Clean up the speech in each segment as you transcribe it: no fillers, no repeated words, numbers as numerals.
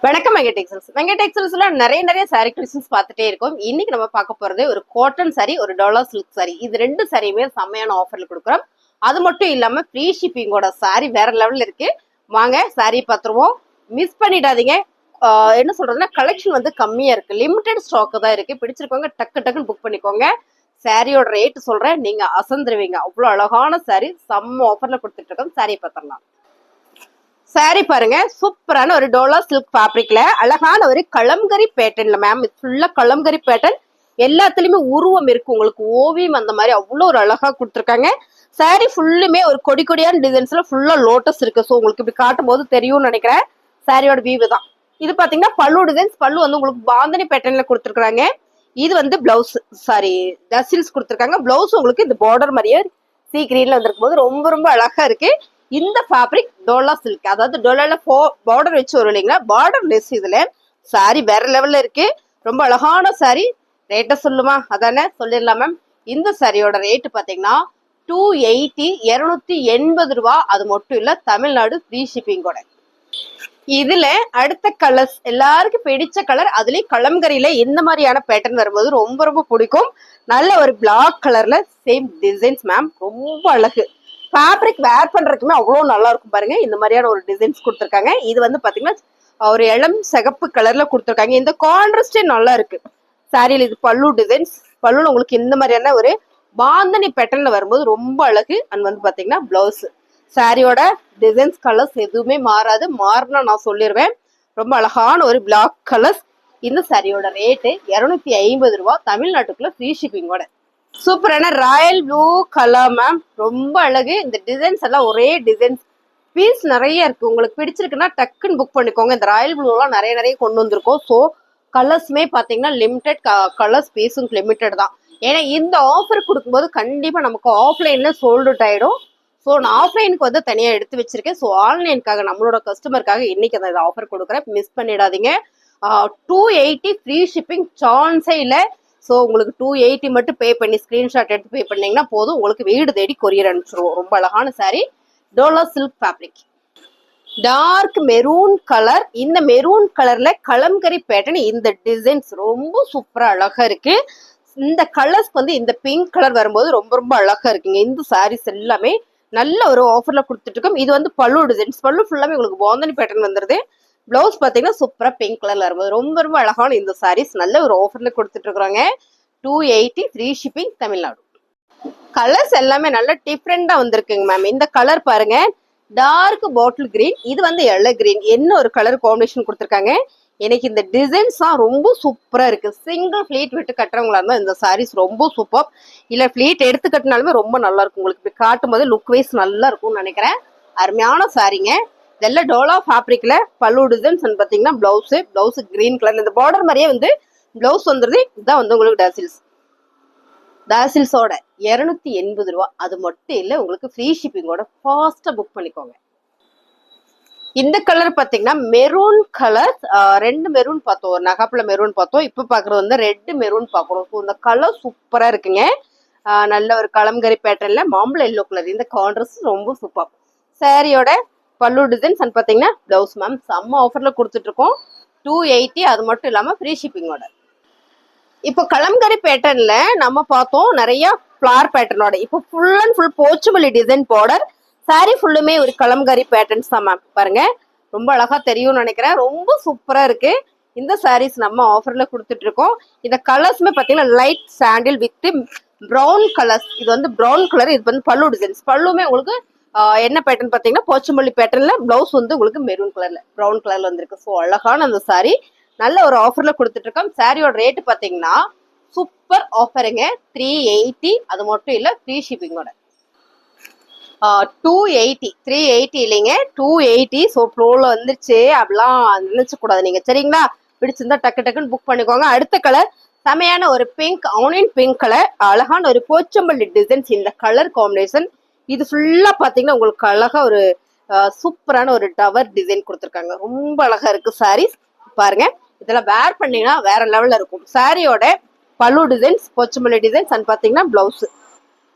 வணக்கம் வெங்கடெக்ஸல்ஸ்ல நிறைய sorry collections பார்த்துட்டே இருக்கோம். இன்னைக்கு நம்ம பார்க்க போறது ஒரு காட்டன் சாரி, ஒரு டாலர் சில்க் சாரி. இது ரெண்டு சாரியுமே செம்மையான ஆஃபர்ல கொடுக்குறோம். அது மட்டும் இல்லாம ஃப்ரீ ஷிப்பிங்கோட சாரி வேற லெவல்ல இருக்கு. வாங்க சாரி பார்த்துருவோம். மிஸ் பண்ணிடாதீங்க. என்ன சொல்றதுன்னா கலெக்ஷன் வந்து கம்மியா இருக்கு, லிமிடெட் ஸ்டாக் தான் இருக்கு. பிடிச்சிருக்கவங்க டக்குன்னு புக் பண்ணிக்கோங்க. சாரியோட ரேட் சொல்றேன், நீங்க அசந்துருவீங்க. அவ்வளவு அழகான சாரி செம்ம ஆஃபர்ல கொடுத்துட்டு இருக்கோம். சாரி பார்த்துடலாம். சாரி பாருங்க, சூப்பரான ஒரு டோலா சில்க் ஃபேப்ரிக்ல அழகான ஒரு கலம்கரி பேட்டர்ன்ல மேம். இது ஃபுல்லா கலம்கரி பேட்டர்ன். எல்லாத்துலயுமே உருவம் இருக்கு, உங்களுக்கு ஓவியம் அந்த மாதிரி அவ்வளோ ஒரு அழகா கொடுத்துருக்காங்க. சாரி ஃபுல்லுமே ஒரு கொடியான டிசைன்ஸ்ல ஃபுல்லா லோட்டஸ் இருக்கு. ஸோ உங்களுக்கு இப்படி காட்டும் போது தெரியும்னு நினைக்கிறேன். சாரியோட வியூ தான் இது. பாத்தீங்கன்னா பல்லு டிசைன்ஸ், பல்லு வந்து உங்களுக்கு பாந்தனி பேட்டர்ன்ல கொடுத்துருக்காங்க. இது வந்து பிளவுஸ், சாரி டசில்ஸ் கொடுத்துருக்காங்க. பிளவுஸ் உங்களுக்கு இந்த பார்டர் மாதிரியே சீ கிரீன்ல வந்திருக்கும் போது ரொம்ப அழகா இருக்கு. இந்த ஃபேப்ரிக் டோலா சில்க், அதாவது டோலால பார்டர் வச்சு வரும் இல்லைங்களா, பார்டர் லெஸ். இதுல சாரி வேற லெவல்ல இருக்கு. ரொம்ப அழகான சாரி. ரேட்டை சொல்லுமா? அதானே சொல்லிடலாம் மேம். இந்த சாரியோட ரேட்டு பாத்தீங்கன்னா 280, 280 ரூபா. அது மட்டும் இல்ல, தமிழ்நாடு ஃப்ரீ ஷிப்பிங்கோட. இதுல அடுத்த கலர்ஸ் எல்லாருக்கும் பிடிச்ச கலர், அதுலயும் கலம்கரியில இந்த மாதிரியான பேட்டர்ன் வரும்போது ரொம்ப பிடிக்கும். நல்ல ஒரு பிளாக் கலர்ல சேம் டிசைன்ஸ் மேம், ரொம்ப அழகு. ஃபேப்ரிக் வேர் பண்றதுக்குமே அவ்வளோ நல்லா இருக்கும் பாருங்க. இந்த மாதிரியான ஒரு டிசைன்ஸ் கொடுத்துருக்காங்க. இது வந்து பாத்தீங்கன்னா ஒரு இளம் சிகப்பு கலர்ல கொடுத்துருக்காங்க. இந்த கான்ட்ராஸ்டே நல்லா இருக்கு சாரியில். இது பல்லு டிசைன்ஸ். பல்லுல உங்களுக்கு இந்த மாதிரியான ஒரு பாந்தனி பேட்டர்ன்ல வரும்போது ரொம்ப அழகு. அண்ட் வந்து பாத்தீங்கன்னா பிளவுஸ். சாரியோட டிசைன்ஸ் கலர்ஸ் எதுவுமே மாறாது. மாறினா நான் சொல்லிடுவேன். ரொம்ப அழகான ஒரு பிளாக் கலர்ஸ். இந்த சாரியோட ரேட்டு 250 ரூபா, தமிழ்நாட்டுக்குள்ள ஃப்ரீ ஷிப்பிங்கோட. சூப்பரான ராயல் ப்ளூ கலர் மேம், ரொம்ப அழகு. இந்த டிசைன்ஸ் எல்லாம் ஒரே டிசைன்ஸ், பீஸ் நிறைய இருக்கு. உங்களுக்கு பிடிச்சிருக்குன்னா டக்குன்னு புக் பண்ணிக்கோங்க. இந்த ராயல் ப்ளூ எல்லாம் நிறைய கொண்டு வந்திருக்கோம். ஸோ கலர்ஸ்மே பாத்தீங்கன்னா லிமிடெட் கலர்ஸ், பீஸும் லிமிடெட் தான். ஏன்னா இந்த ஆஃபர் கொடுக்கும்போது கண்டிப்பா நமக்கு ஆஃப்லைன்ல சோல்ட் அவுட் ஆயிடும். ஸோ நான் ஆஃப்லைனுக்கு வந்து தனியாக எடுத்து வச்சிருக்கேன். ஸோ ஆன்லைனுக்காக நம்மளோட கஸ்டமருக்காக இன்னைக்கு அந்த ஆஃபர் கொடுக்குறேன். மிஸ் பண்ணிடாதீங்க. 280 ஃப்ரீ ஷிப்பிங், சான்ஸே இல்லை. ஸோ உங்களுக்கு 280 மட்டும் பே பண்ணி ஸ்கிரீன்ஷாட் எடுத்து பே பண்ணீங்கன்னா போதும், உங்களுக்கு வீடு தேடி கொரியர் அனுப்பிச்சிருவோம். ரொம்ப அழகான சாரி, டோலா silk fabric. Dark maroon colour. இந்த மெரூன் கலர்ல கலம்கரி பேட்டர்ன். இந்த டிசைன்ஸ் ரொம்ப சூப்பரா அழகா இருக்கு. இந்த கலர்ஸ்க்கு வந்து இந்த பிங்க் கலர் வரும்போது ரொம்ப அழகா இருக்குங்க. இந்த சாரீஸ் எல்லாமே நல்ல ஒரு ஆஃபர்ல கொடுத்துட்டு இருக்கோம். இது வந்து பல்லு டிசைன்ஸ். பல்லு ஃபுல்லாமே உங்களுக்கு பாந்தனி பேட்டர்ன் வந்துருது. பிளவுஸ் பாத்தீங்கன்னா சூப்பரா பிங்க் கலர்ல வரும்போது ரொம்ப அழகான இந்த சாரீஸ் நல்ல ஒரு ஆஃபர்ல கொடுத்துட்டு இருக்கிறாங்க. 280 ஃப்ரீ ஷிப்பிங், தமிழ்நாடு. கலர்ஸ் எல்லாமே நல்ல டிஃப்ரெண்டா வந்திருக்குங்க மேம். இந்த கலர் பாருங்க, டார்க் பாட்டில் கிரீன். இது வந்து எல்லோ கிரீன். என்ன ஒரு கலர் காம்பினேஷன் கொடுத்துருக்காங்க. எனக்கு இந்த டிசைன்ஸ் தான் ரொம்ப சூப்பரா இருக்கு. சிங்கிள் ஃபிளீட் விட்டு கட்டுறவங்களா இருந்தா இந்த சாரீஸ் ரொம்ப சூப்பர். இல்ல ஃபிளீட் எடுத்து கட்டினாலுமே ரொம்ப நல்லா இருக்கும். உங்களுக்கு இப்படி காட்டும் போது லுக் வைஸ் நல்லா இருக்கும்னு நினைக்கிறேன். அருமையான சாரிங்க. இதெல்லாம் டோலா ஃபேப்ரிக்ல பல்லு டிசைன்ஸ் பாத்தீங்கன்னா பிளவுஸ் கிரீன் கலர். இந்த பார்டர் மாதிரியே வந்து பிளவுஸ் வந்துருது. இதுதான் வந்து உங்களுக்கு டாசில்ஸோட 280 ரூபா. அது மட்டும் இல்ல, உங்களுக்கு ஃப்ரீ ஷிப்பிங்கோட ஃபாஸ்டா புக் பண்ணிக்கோங்க. இந்த கலர் பாத்தீங்கன்னா மெரூன் கலர். ரெண்டு மெரூன் பார்த்தோம், ஒரு நகாப்புல மெரூன் பார்த்தோம். இப்ப பாக்குறது வந்து ரெட் மெரூன் பாக்குறோம். ஸோ இந்த கலர் சூப்பரா இருக்குங்க. நல்ல ஒரு கலம்கரி பேட்டர்ன்ல மாம்பழ எல்லோ கலர். இந்த கான்ட்ராஸ்ட் ரொம்ப சூப்பர். சாரியோட பல்லு டிசைன்ஸ் பாத்தீங்கன்னா பிளவுஸ் மேம் செம்ம ஆஃபர்ல கொடுத்துட்டு இருக்கோம். 280. அது மட்டும் இல்லாம ஃப்ரீ ஷிப்பிங்கோட. இப்போ கலம்கரி பேட்டர்ன்ல நம்ம பார்த்தோம் நிறைய ஃபிளார் பேட்டர்னோட. இப்போ full and full Pochampally design border. Sari ஃபுல்லுமே ஒரு கலம்கரி பேட்டர்ன்ஸ் தான் மேம். பாருங்க, ரொம்ப அழகா தெரியும்னு நினைக்கிறேன். ரொம்ப சூப்பரா இருக்கு. இந்த சாரீஸ் நம்ம ஆஃபர்ல கொடுத்துட்டு இருக்கோம். இந்த கலர்ஸ்மே பாத்தீங்கன்னா light sandal with brown colours. இது வந்து ப்ரௌன் கலர். இது வந்து பல்லு டிசைன்ஸ். பல்லுமே உங்களுக்கு என்ன பேட்டர்ன் பாத்தீங்கன்னா போச்சுமல்லி பேட்டர்ன்ல. பிளவுஸ் வந்து உங்களுக்கு மெரூன் கலர்ல, ப்ரௌன் கலர்ல வந்திருக்கு. ஸோ அழகான அந்த சாரி நல்ல ஒரு ஆஃபர்ல கொடுத்துட்டு இருக்கோம். சாரியோட ரேட்டு பாத்தீங்கன்னா சூப்பர் ஆஃபருங்க, 380. அது மட்டும் இல்ல, ஃப்ரீ ஷிப்பிங்கோட. 280, 380 இல்லைங்க, 280. ஸோ ப்ளோல வந்துருச்சு அப்படிலாம் நினைச்ச கூடாது நீங்க, சரிங்களா? பிடிச்சிருந்தா டக்குன்னு புக் பண்ணிக்கோங்க. அடுத்த கலர் செமையான ஒரு பிங்க், ஆனியன் பிங்க் கலர். அழகான ஒரு போச்சம்பள்ளி டிசைன்ஸ். இந்த கலர் காம்பினேஷன் இது ஃபுல்லா பாத்தீங்கன்னா உங்களுக்கு அழகா ஒரு சூப்பரான ஒரு டவர் டிசைன் கொடுத்துருக்காங்க. ரொம்ப அழகா இருக்கு சாரீஸ். பாருங்க, இதெல்லாம் வேர் பண்ணீங்கன்னா வேற லெவல்ல இருக்கும். சாரியோட பல்லு டிசைன்ஸ், போச்சம்பள்ளி டிசைன்ஸ் பாத்தீங்கன்னா பிளவுஸ்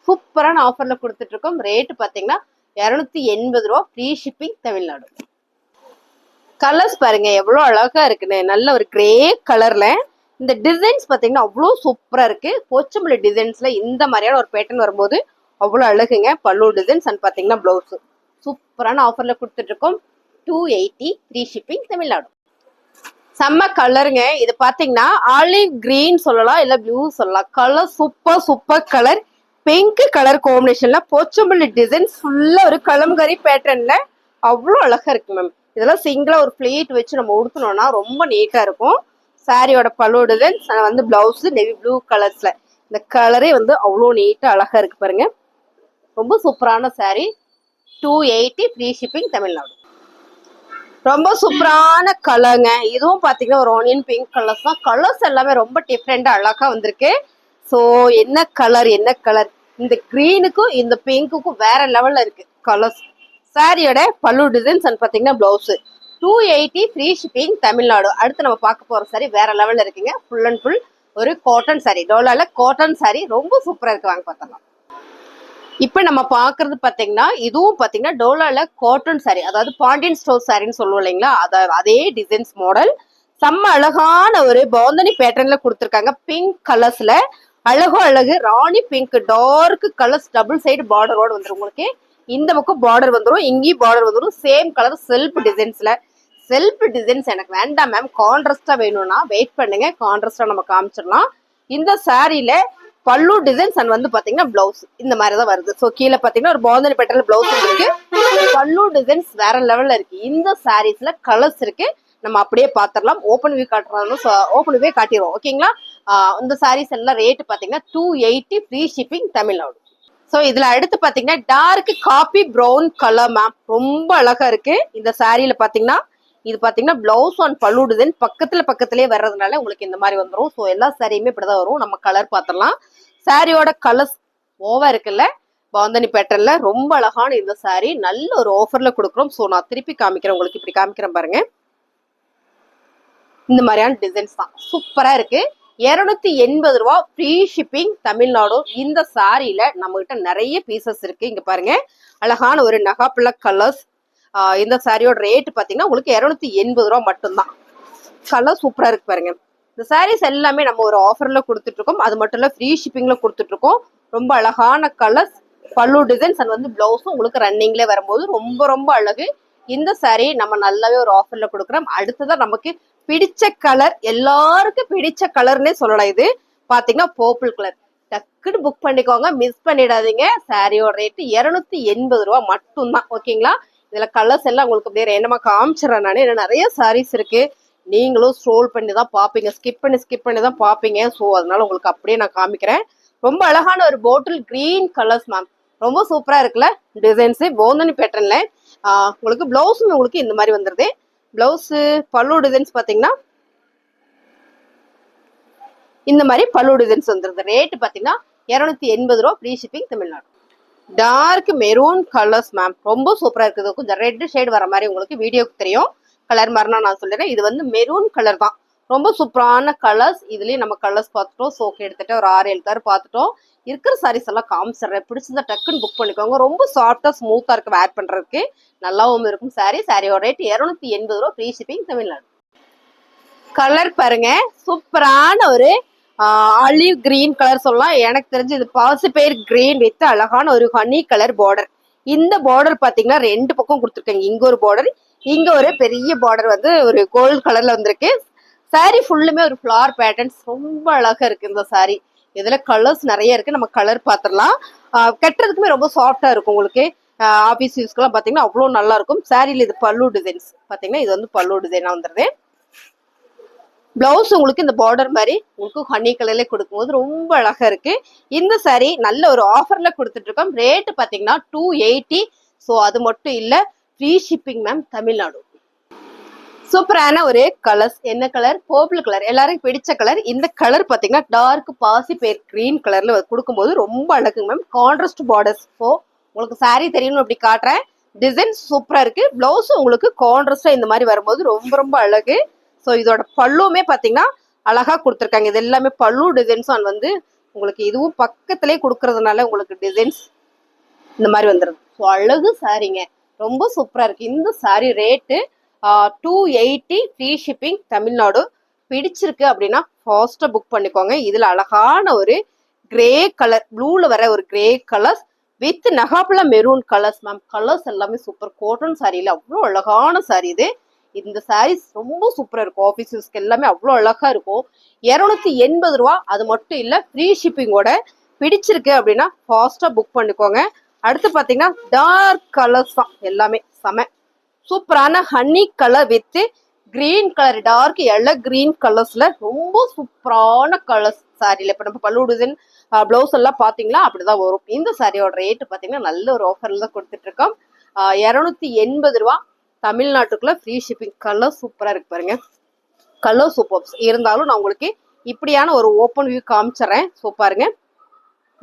சூப்பரான ஆஃபர்ல கொடுத்துட்டு இருக்கோம். ரேட்டு பாத்தீங்கன்னா 280 ரூபா, ஃப்ரீ ஷிப்பிங், தமிழ்நாடு. கலர்ஸ் பாருங்க எவ்வளவு அழகா இருக்குன்னு, நல்ல ஒரு கிரே கலர்ல. இந்த டிசைன்ஸ் பாத்தீங்கன்னா அவ்வளவு சூப்பரா இருக்கு. போச்சம்பள்ளி டிசைன்ஸ்ல இந்த மாதிரியான ஒரு பேட்டர்ன் வரும்போது அவ்வளவு அழகுங்க. பல்லு டிசைன்ஸ் அண்ட் பாத்தீங்கன்னா பிளவுஸ் சூப்பரான ஆஃபர்ல கொடுத்துட்டு இருக்கோம். 280 ஃப்ரீ ஷிப்பிங் தமிழ்நாடு. செம்ம கலருங்க. இது பாத்தீங்கன்னா ஆலிவ் கிரீன் சொல்லலாம், இல்ல ப்ளூ சொல்லலாம். Colour super colour. Pink colour காம்பினேஷன்ல போச்சம்பள்ளி டிசைன்ஸ் ஃபுல்லா ஒரு கலம்கரி பேட்டர்ன்ல அவ்வளோ அழகா இருக்கு மேம். இதெல்லாம் சிங்கிளா ஒரு பிளேட் வச்சு நம்ம உடுத்தணும்னா ரொம்ப நீட்டா இருக்கும். சாரியோட பல்லு டிசைன்ஸ் வந்து பிளவுஸ் நெவி ப்ளூ கலர்ஸ்ல. இந்த கலரே வந்து அவ்வளோ நீட்டா அழகா இருக்கு பாருங்க. ரொம்ப சூப்பரான சாரி. 280 free shipping Tamil Nadu. ரொம்ப சூப்பரான கலருங்க. இதுவும் பாத்தீங்கன்னா ஒரு ஆனியன் பிங்க் கலர்ஸ் தான். கலர்ஸ் எல்லாமே ரொம்ப டிஃப்ரெண்டா அழகா வந்திருக்கு. ஸோ என்ன கலர் இந்த கிரீனுக்கும் இந்த பிங்க்குக்கும் வேற லெவல்ல இருக்கு கலர்ஸ். சாரியோட பல்லு டிசைன்ஸ் அண்ட் பாத்தீங்கன்னா பிளவுஸ் 280 ஃப்ரீ ஷிப்பிங் தமிழ்நாடு. அடுத்து நம்ம பார்க்க போற சாரி வேற லெவல்ல இருக்குங்க. ஃபுல் அண்ட் ஃபுல் ஒரு காட்டன் சாரி, டோலால காட்டன் சாரி ரொம்ப சூப்பரா இருக்கு. வாங்க பார்த்தலாம். இப்ப நம்ம பாக்குறது பாத்தீங்கன்னா இதுவும் பாத்தீங்கன்னா டோலால காட்டன் சாரி, அதாவது பாண்டியன் ஸ்டோர் சாரின்னு சொல்லுவோம் இல்லைங்களா, அதே டிசைன்ஸ் மாடல். செம்ம அழகான ஒரு பாந்தனி பேட்டர்ன்ல கொடுத்துருக்காங்க. பிங்க் கலர்ஸ்ல அழகு ராணி pink dark colours double side பார்டரோட வந்துடும். உங்களுக்கு இந்த பக்கம் பார்டர் வந்துடும், இங்கேயும் பார்டர் வந்துடும். சேம் கலர் செல்ஃப் டிசைன்ஸ்ல. செல்ஃப் டிசைன்ஸ் எனக்கு வேண்டாம் மேம், கான்ட்ராஸ்டா வேணும்னா வெயிட் பண்ணுங்க, கான்ட்ராஸ்டா நம்ம காமிச்சிடலாம். இந்த சாரியில பல்லு டிசைன்ஸ் அண்ட் வந்து பாத்தீங்கன்னா பிளவுஸ் இந்த மாதிரிதான் வருது. ஸோ கீழே பாத்தீங்கன்னா ஒரு பாந்தனி பேட்டர்ல பிளவுஸ் இருக்கு. பல்லு டிசைன்ஸ் வேற லெவல்ல இருக்கு. இந்த சாரீஸ்ல கலர்ஸ் இருக்கு, நம்ம அப்படியே பாத்திரலாம். ஓப்பன் வியூ காட்டுறோம், ஓப்பன் வியூவே காட்டிடுவோம். ஓகேங்களா. இந்த சாரீஸ் எல்லாம் ரேட் பாத்தீங்கன்னா 280 ஃப்ரீ ஷிப்பிங் தமிழ்நாடு. ஸோ இதுல அடுத்து பாத்தீங்கன்னா dark coffee brown colour ma'am, ரொம்ப அழகா இருக்கு. இந்த சாரியில பாத்தீங்கன்னா இது பாத்தீங்கன்னா பிளவுஸ் அண்ட் பல்லு டிசைன் பக்கத்துலயே வர்றதுனால உங்களுக்கு இந்த மாதிரி வந்துடும். ஸோ எல்லா சாரியுமே இப்படிதான் வரும். நம்ம கலர் பாத்திரலாம். சாரியோட கலர்ஸ் ஓவா இருக்குல்ல, பாந்தனி பேட்டர்ல ரொம்ப அழகான இந்த சாரி நல்ல ஒரு ஆஃபர்ல கொடுக்குறோம். ஸோ நான் திருப்பி காமிக்கிறேன் உங்களுக்கு, இப்படி காமிக்கிறேன் பாருங்க. இந்த மாதிரியான டிசைன்ஸ் தான் சூப்பரா இருக்கு. 280 ரூபா ஃப்ரீ ஷிப்பிங் தமிழ்நாடு. இந்த சாரியில நம்ம கிட்ட நிறைய பீசஸ் இருக்கு. இங்க பாருங்க, அழகான ஒரு நகாப்பிள்ள கலர்ஸ். இந்த சாரியோட ரேட் பாத்தீங்கன்னா உங்களுக்கு 280 ரூபா மட்டும்தான். கலர் சூப்பரா இருக்கு பாருங்க. இந்த சாரீஸ் எல்லாமே நம்ம ஒரு ஆஃபர்ல கொடுத்துட்டு இருக்கோம். அது மட்டும் இல்ல ஃப்ரீ ஷிப்பிங்ல கொடுத்துட்டு இருக்கோம். ரொம்ப அழகான கலர்ஸ், பல்லு டிசைன்ஸ் அண்ட் வந்து பிளவுஸும் உங்களுக்கு ரன்னிங்ல வரும்போது ரொம்ப அழகு. இந்த சாரி நம்ம நல்லாவே ஒரு ஆஃபர்ல கொடுக்குறோம். அடுத்ததான் நமக்கு பிடிச்ச கலர், எல்லாருக்கும் பிடிச்ச கலர்னே சொல்லலாம். இது பாத்தீங்கன்னா பர்பிள் கலர். டக்குன்னு புக் பண்ணிக்கோங்க, மிஸ் பண்ணிடாதீங்க. சாரியோட ரேட்டு 280 ரூபா மட்டும்தான். ஓகேங்களா. இதுல கலர்ஸ் எல்லாம் உங்களுக்கு அப்படியே என்னமா காமிச்சிடறேன் நானே. நிறைய சாரீஸ் இருக்கு, நீங்களும் ஸ்க்ரோல் பண்ணி தான் பாப்பீங்க, ஸ்கிப் பண்ணி தான் பாப்பீங்க. ஸோ அதனால உங்களுக்கு அப்படியே நான் காமிக்கிறேன். ரொம்ப அழகான ஒரு பாட்டில் கிரீன் கலர்ஸ் மேம், ரொம்ப சூப்பரா இருக்குல்ல டிசைன்ஸ். போந்தனி பேட்டர்ன்ல உங்களுக்கு பிளவுஸும் உங்களுக்கு இந்த மாதிரி வந்துருது. பிளவுஸ் பல்லு டிசைன்ஸ் பாத்தீங்கன்னா இந்த மாதிரி பல்லு டிசைன்ஸ் வந்துருது. ரேட் பாத்தீங்கன்னா 280 ரூபா free shipping Tamil Nadu. Dark maroon colours ma'am, ரொம்ப சூப்பரா இருக்குது. கொஞ்சம் ரெட் ஷேட் வர மாதிரி உங்களுக்கு வீடியோக்கு தெரியும். கலர் மாதிரினா நான் சொல்லிடுறேன். இது வந்து மெரூன் கலர் தான். ரொம்ப சூப்பரான கலர்ஸ். இதுலயும் நம்ம கலர்ஸ் பார்த்துட்டோம். ஸோ கிட்டத்தட்ட ஒரு 6-7 கலர் பார்த்துட்டோம். இருக்கிற சாரீஸ் எல்லாம் காமிச்சிடுறேன். பிடிச்சிருந்தா டக்குன்னு புக் பண்ணிக்கோங்க. ரொம்ப சாஃப்டா ஸ்மூத்தா இருக்கு வேர் பண்றதுக்கு, நல்லாவும் இருக்கும். சாரியோட ரேட் 280 ரூபா ஃப்ரீ ஷிப்பிங் தமிழ்நாடு. கலர் பாருங்க, சூப்பரான ஒரு ஆலிவ் கிரீன் கலர் சொல்லலாம். எனக்கு தெரிஞ்சு இது பாசிப்பயிர் கிரீன் வித் அழகான ஒரு ஹனி கலர் பார்டர். இந்த பார்டர் பாத்தீங்கன்னா 2 பக்கம் கொடுத்துருக்காங்க. இங்க ஒரு பார்டர், இங்க ஒரு பெரிய பார்டர் வந்து ஒரு கோல்டு கலர்ல வந்திருக்கு. சாரி ஃபுல்லுமே ஒரு ஃபிளவர் பேட்டர்ன்ஸ், ரொம்ப அழகா இருக்கு இந்த சாரி. இதுல கலர்ஸ் நிறைய இருக்கு, நம்ம கலர் பாத்திரலாம். கட்டுறதுக்குமே ரொம்ப சாஃப்டா இருக்கும். உங்களுக்கு ஆபீஸ் யூஸ்க்கெல்லாம் பாத்தீங்கன்னா அவ்வளவு நல்லா இருக்கும். சாரியில இது பல்லு டிசைன்ஸ் பாத்தீங்கன்னா இது வந்து பல்லு டிசைனா வந்துருது. பிளவுஸ் உங்களுக்கு இந்த பார்டர் மாதிரி உங்களுக்கு ஹனி கலர்ல கொடுக்கும்போது ரொம்ப அழகா இருக்கு. இந்த சாரி நல்ல ஒரு ஆஃபர்ல கொடுத்துட்டு இருக்கோம். ரேட் பாத்தீங்கன்னா 280. ஸோ அது மட்டும் இல்ல, ஃப்ரீ ஷிப்பிங் மேம் தமிழ்நாடு. சூப்பரான ஒரு கலர்ஸ். என்ன கலர்? பர்பிள் கலர், எல்லாருக்கும் பிடிச்ச கலர். இந்த கலர் பாத்தீங்கன்னா டார்க் பாசி பேர் கிரீன் கலர்ல கொடுக்கும்போது ரொம்ப அழகு மேம். Contrast borders. ஸோ உங்களுக்கு சாரி தெரியணும் அப்படி காட்டுறேன். டிசைன் சூப்பரா இருக்கு. பிளவுஸ் உங்களுக்கு கான்ட்ராஸ்டா இந்த மாதிரி வரும்போது ரொம்ப அழகு. ஸோ இதோட பல்லுமே பாத்தீங்கன்னா அழகா கொடுத்துருக்காங்க. இது எல்லாமே பல்லு டிசைன்ஸ் வந்து உங்களுக்கு இதுவும் பக்கத்திலே கொடுக்கறதுனால உங்களுக்கு டிசைன்ஸ் இந்த மாதிரி வந்துடும். ஸோ அழகு சாரிங்க, ரொம்ப சூப்பரா இருக்கு. இந்த sorry rate 280 free shipping Tamil Nadu. பிடிச்சிருக்கு அப்படின்னா ஃபாஸ்ட்டாக புக் பண்ணிக்கோங்க. இதில் அழகான ஒரு கிரே கலர், ப்ளூவில் வர ஒரு கிரே கலர்ஸ் வித் நகாபுல மெரூன் கலர்ஸ். மேம் கலர்ஸ் எல்லாமே சூப்பர். காட்டன் சாரியில் அவ்வளோ அழகான சாரி இது. இந்த சாரீஸ் ரொம்ப சூப்பராக இருக்கும். ஆஃபீஸ் யூஸ்க்கு எல்லாமே அவ்வளோ அழகாக இருக்கும். 280 ரூபா. அது மட்டும் இல்லை, ஃப்ரீ ஷிப்பிங்கோட. பிடிச்சிருக்கு அப்படின்னா ஃபாஸ்ட்டாக புக் பண்ணிக்கோங்க. அடுத்து பார்த்தீங்கன்னா டார்க் கலர்ஸ் தான் எல்லாமே செம சூப்பரான honey colour with green colour, dark yellow green கலர்ஸ்ல ரொம்ப சூப்பரான கலர்ஸ் சாரியில். இப்போ நம்ம பல்லு டிசைன் பிளவுஸ் எல்லாம் பார்த்தீங்களா அப்படிதான் வரும். இந்த சாரியோட ரேட்டு பார்த்தீங்கன்னா நல்ல ஒரு ஆஃபர்ல தான் கொடுத்துட்டு இருக்கோம். 280 ரூபா தமிழ்நாட்டுக்குள்ள ஃப்ரீ ஷிப்பிங். கலர் சூப்பராக இருக்கு பாருங்க. கலர் சூப்பர் இருந்தாலும் நான் உங்களுக்கு இப்படியான ஒரு ஓப்பன் வியூ காமிச்சிடறேன். ஸோ பாருங்க,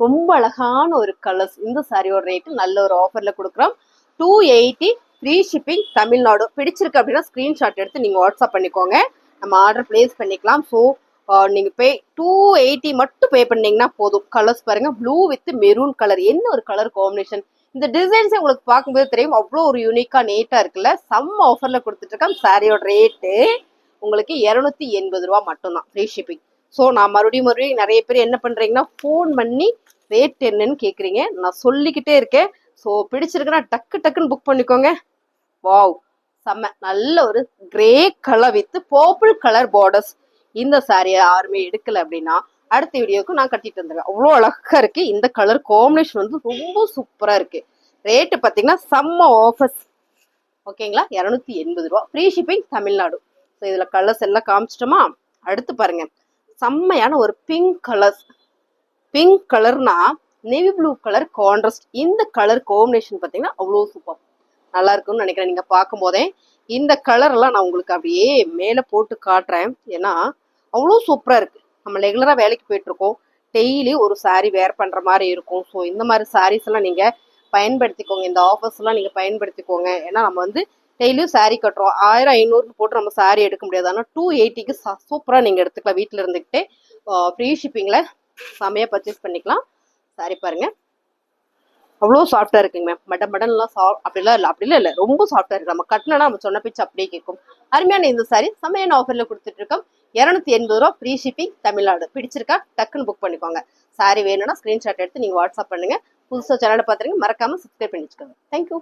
ரொம்ப அழகான ஒரு கலர்ஸ். இந்த சாரியோட ரேட்டு நல்ல ஒரு ஆஃபர்ல கொடுக்குறோம். 280 ஃப்ரீ ஷிப்பிங் தமிழ்நாடு. பிடிச்சிருக்கு அப்படின்னா ஸ்க்ரீன்ஷாட் எடுத்து நீங்கள் வாட்ஸ்அப் பண்ணிக்கோங்க. நம்ம ஆர்டர் பிளேஸ் பண்ணிக்கலாம். ஸோ நீங்கள் 280 மட்டும் பே பண்ணீங்கன்னா போதும். கலர்ஸ் பாருங்க, ப்ளூ வித் மெரூன் கலர். என்ன ஒரு கலர் காம்பினேஷன். இந்த டிசைன்ஸே உங்களுக்கு பார்க்கும்போது தெரியும் அவ்வளோ ஒரு யூனிக்காக நீட்டாக இருக்குல்ல. செம்ம ஆஃபரில் கொடுத்துட்டு இருக்கோம். சாரியோட ரேட்டு உங்களுக்கு 280 ரூபா மட்டும்தான் ஃப்ரீ ஷிப்பிங். ஸோ நான் மறுபடியும் நிறைய பேர் என்ன பண்ணுறீங்கன்னா ஃபோன் பண்ணி ரேட் என்னன்னு கேட்குறீங்க. நான் சொல்லிக்கிட்டே இருக்கேன். ஸோ பிடிச்சிருக்குன்னா டக்குன்னு புக் பண்ணிக்கோங்க. வாவ் செம்ம நல்ல ஒரு grey colour with purple colour borders. இந்த சாரியை யாருமே எடுக்கல அப்படின்னா அடுத்த வீடியோக்கு நான் கட்டிட்டு வந்துடுவேன். அவ்வளோ அழகா இருக்கு. இந்த கலர் காம்பினேஷன் வந்து ரொம்ப சூப்பரா இருக்கு. ரேட்டு பார்த்தீங்கன்னா செம்ம ஆஃபர்ஸ். ஓகேங்களா, 280 ரூபா ஃப்ரீ ஷிப்பிங் தமிழ்நாடு. ஸோ இதில் கலர்ஸ் எல்லாம் காமிச்சிட்டோமா. அடுத்து பாருங்க, செம்மையான ஒரு பிங்க் கலர்ஸ். பிங்க் கலர்னா நேவி ப்ளூ கலர் கான்ட்ராஸ்ட். இந்த கலர் காம்பினேஷன் பார்த்தீங்கன்னா அவ்வளோ சூப்பர் நல்லா இருக்கும்னு நினைக்கிறேன். நீங்கள் பார்க்கும் போதே இந்த கலர் எல்லாம் நான் உங்களுக்கு அப்படியே மேலே போட்டு காட்டுறேன். ஏன்னா அவ்வளோ சூப்பராக இருக்கு. நம்ம ரெகுலராக வேலைக்கு போயிட்டு இருக்கோம், டெய்லி ஒரு சாரீ வேர் பண்ணுற மாதிரி இருக்கும். ஸோ இந்த மாதிரி சாரீஸ் எல்லாம் நீங்கள் பயன்படுத்திக்கோங்க. இந்த ஆஃபர்ஸ் எல்லாம் நீங்கள் பயன்படுத்திக்கோங்க. ஏன்னா நம்ம வந்து டெய்லியும் சாரீ கட்டுறோம். 1500 போட்டு நம்ம சாரீ எடுக்க முடியாது. ஆனால் 280க்கு சூப்பராக நீங்கள் எடுத்துக்கலாம். வீட்டில் இருந்துக்கிட்டே ஃப்ரீ ஷிப்பிங்கில் செமையாக பர்ச்சேஸ் பண்ணிக்கலாம். சாரி பாருங்க, அவ்வளோ சாஃப்டாக இருக்குங்க மேம். மடன்லாம் அப்படிலாம் இல்லை, ரொம்ப சாஃப்டாக இருக்கு. நம்ம கட்டினா நம்ம சொன்ன பிச்சு அப்படியே கேட்கும். அருமையான இந்த சாரி செமையான ஆஃபரில் கொடுத்துட்டு இருக்கோம். 280 ரூபா ஃப்ரீ ஷிப்பிங் தமிழ்நாடு. பிடிச்சிருக்கா டக்குன்னு புக் பண்ணிக்கோங்க. சாரி வேணும்னா ஸ்க்ரீன்ஷாட் எடுத்து நீங்கள் வாட்ஸ்அப் பண்ணுங்க. புதுசாக சேனலை பார்த்துருங்க, மறக்காமல் சப்ஸ்கிரைப் பண்ணி வச்சுக்கோங்க. தேங்க்யூ.